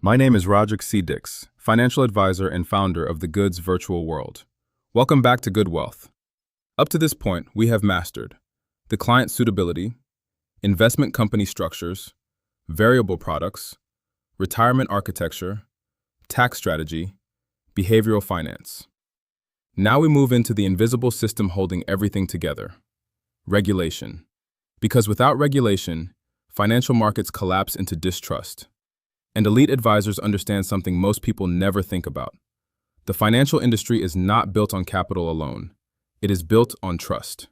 My name is Roderick C. Dix, financial advisor and founder of the Goods Virtual World. Welcome back to Good Wealth. Up to this point, we have mastered the client suitability, investment company structures, variable products, retirement architecture, tax strategy, behavioral finance. Now we move into the invisible system holding everything together: regulation. Because without regulation, financial markets collapse into distrust. And elite advisors understand something most people never think about. The financial industry is not built on capital alone. It is built on trust.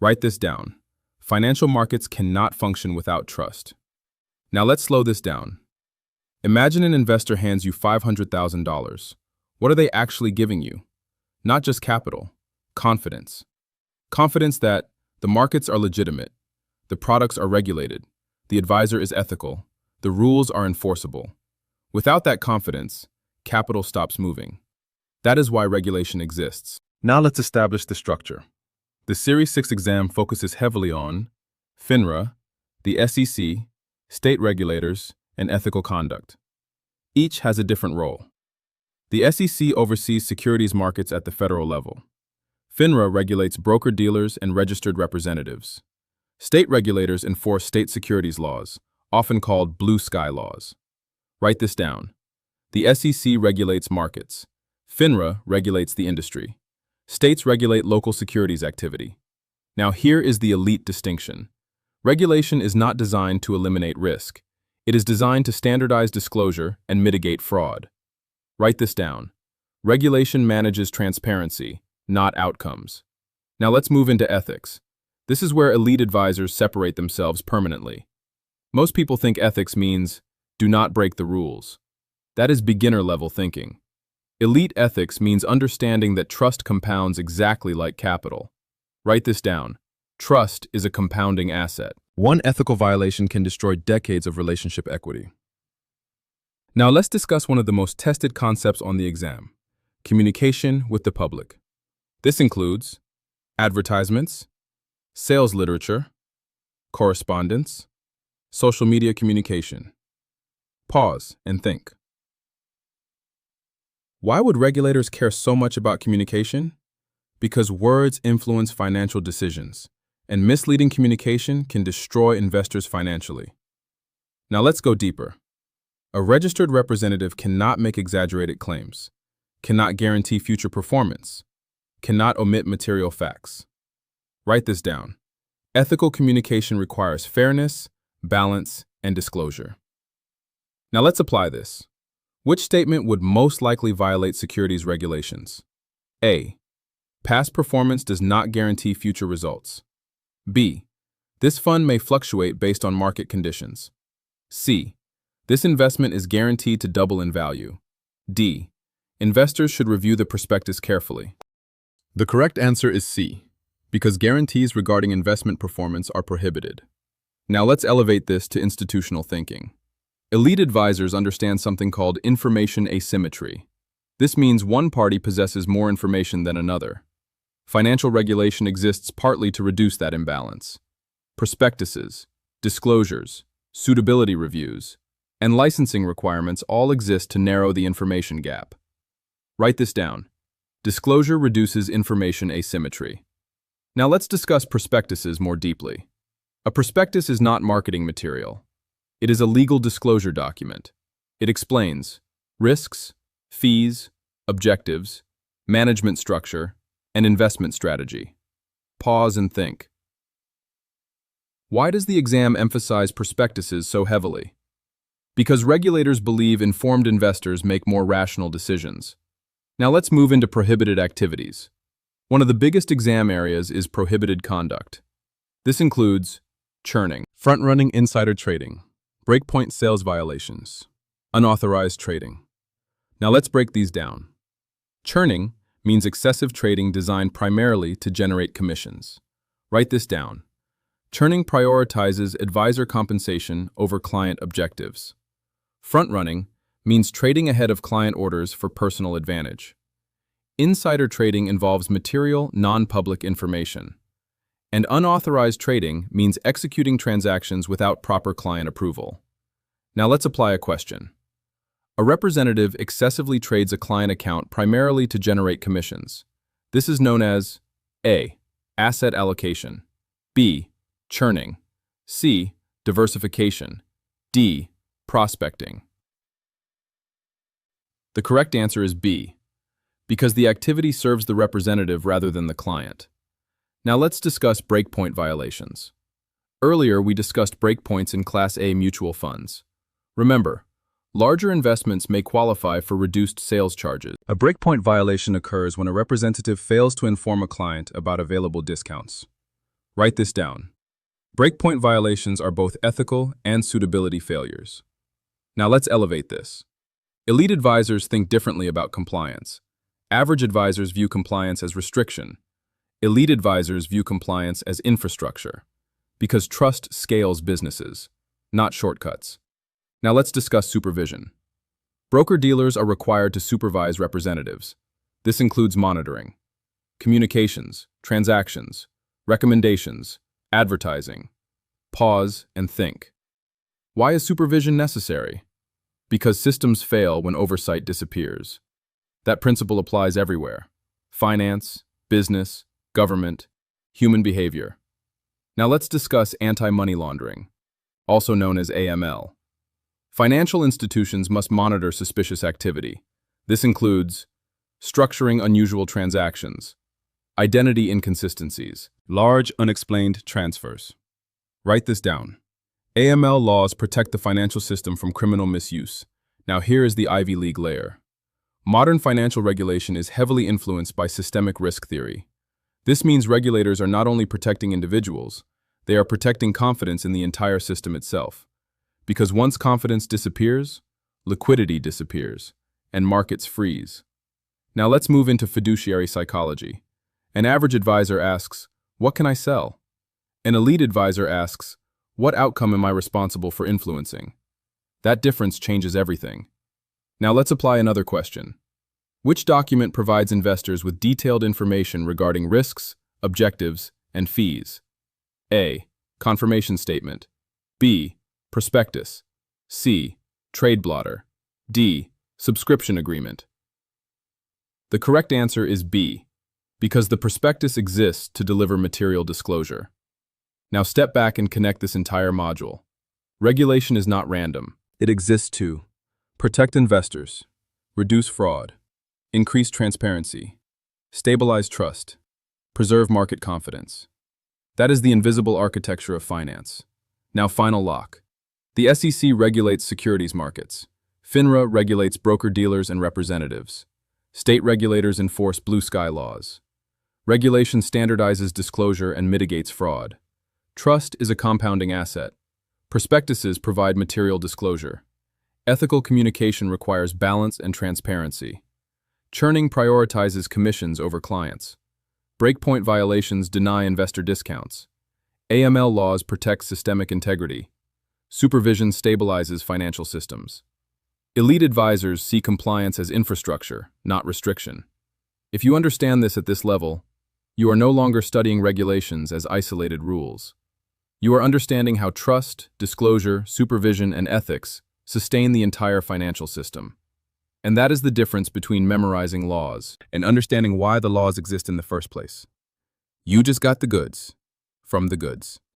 Write this down. Financial markets cannot function without trust. Now let's slow this down. Imagine an investor hands you $500,000. What are they actually giving you? Not just capital, confidence. Confidence that the markets are legitimate, the products are regulated, the advisor is ethical, the rules are enforceable. Without that confidence, capital stops moving. That is why regulation exists. Now let's establish the structure. The Series 6 exam focuses heavily on FINRA, the SEC, state regulators, and ethical conduct. Each has a different role. The SEC oversees securities markets at the federal level. FINRA regulates broker-dealers and registered representatives. State regulators enforce state securities laws, often called blue sky laws. Write this down. The SEC regulates markets. FINRA regulates the industry. States regulate local securities activity. Now here is the elite distinction. Regulation is not designed to eliminate risk. It is designed to standardize disclosure and mitigate fraud. Write this down. Regulation manages transparency, not outcomes. Now let's move into ethics. This is where elite advisors separate themselves permanently. Most people think ethics means, do not break the rules. That is beginner-level thinking. Elite ethics means understanding that trust compounds exactly like capital. Write this down. Trust is a compounding asset. One ethical violation can destroy decades of relationship equity. Now let's discuss one of the most tested concepts on the exam: communication with the public. This includes advertisements, sales literature, correspondence, social media communication. Pause and think. Why would regulators care so much about communication? Because words influence financial decisions, and misleading communication can destroy investors financially. Now let's go deeper. A registered representative cannot make exaggerated claims, cannot guarantee future performance, cannot omit material facts. Write this down. Ethical communication requires fairness, balance, and disclosure. Now let's apply this. Which statement would most likely violate securities regulations? A. Past performance does not guarantee future results. B. This fund may fluctuate based on market conditions. C. This investment is guaranteed to double in value. D. Investors should review the prospectus carefully. The correct answer is C, because guarantees regarding investment performance are prohibited. Now let's elevate this to institutional thinking. Elite advisors understand something called information asymmetry. This means one party possesses more information than another. Financial regulation exists partly to reduce that imbalance. Prospectuses, disclosures, suitability reviews, and licensing requirements all exist to narrow the information gap. Write this down. Disclosure reduces information asymmetry. Now let's discuss prospectuses more deeply. A prospectus is not marketing material. It is a legal disclosure document. It explains risks, fees, objectives, management structure, and investment strategy. Pause and think. Why does the exam emphasize prospectuses so heavily? Because regulators believe informed investors make more rational decisions. Now let's move into prohibited activities. One of the biggest exam areas is prohibited conduct. This includes churning, front-running insider trading, breakpoint sales violations, unauthorized trading. Now let's break these down. Churning means excessive trading designed primarily to generate commissions. Write this down. Churning prioritizes advisor compensation over client objectives. Front-running means trading ahead of client orders for personal advantage. Insider trading involves material, non-public information. And unauthorized trading means executing transactions without proper client approval. Now let's apply a question. A representative excessively trades a client account primarily to generate commissions. This is known as A. Asset allocation, B. Churning, C. Diversification, D. Prospecting. The correct answer is B, because the activity serves the representative rather than the client. Now let's discuss breakpoint violations. Earlier, we discussed breakpoints in Class A mutual funds. Remember, larger investments may qualify for reduced sales charges. A breakpoint violation occurs when a representative fails to inform a client about available discounts. Write this down. Breakpoint violations are both ethical and suitability failures. Now let's elevate this. Elite advisors think differently about compliance. Average advisors view compliance as restriction. Elite advisors view compliance as infrastructure, because trust scales businesses, not shortcuts. Now let's discuss supervision. Broker-dealers are required to supervise representatives. This includes monitoring, communications, transactions, recommendations, advertising. Pause and think. Why is supervision necessary? Because systems fail when oversight disappears. That principle applies everywhere: finance, business, government, human behavior. Now let's discuss anti-money laundering, also known as AML. Financial institutions must monitor suspicious activity. This includes structuring unusual transactions, identity inconsistencies, large unexplained transfers. Write this down. AML laws protect the financial system from criminal misuse. Now here is the Ivy League layer. Modern financial regulation is heavily influenced by systemic risk theory. This means regulators are not only protecting individuals, they are protecting confidence in the entire system itself. Because once confidence disappears, liquidity disappears, and markets freeze. Now let's move into fiduciary psychology. An average advisor asks, "What can I sell?" An elite advisor asks, "What outcome am I responsible for influencing?" That difference changes everything. Now let's apply another question. Which document provides investors with detailed information regarding risks, objectives, and fees? A. Confirmation statement. B. Prospectus. C. Trade blotter. D. Subscription agreement. The correct answer is B, because the prospectus exists to deliver material disclosure. Now step back and connect this entire module. Regulation is not random. It exists to protect investors, reduce fraud, increase transparency, stabilize trust, preserve market confidence. That is the invisible architecture of finance. Now final lock. The SEC regulates securities markets. FINRA regulates broker-dealers and representatives. State regulators enforce blue sky laws. Regulation standardizes disclosure and mitigates fraud. Trust is a compounding asset. Prospectuses provide material disclosure. Ethical communication requires balance and transparency. Churning prioritizes commissions over clients. Breakpoint violations deny investor discounts. AML laws protect systemic integrity. Supervision stabilizes financial systems. Elite advisors see compliance as infrastructure, not restriction. If you understand this at this level, you are no longer studying regulations as isolated rules. You are understanding how trust, disclosure, supervision, and ethics sustain the entire financial system. And that is the difference between memorizing laws and understanding why the laws exist in the first place. You just got the goods from the goods.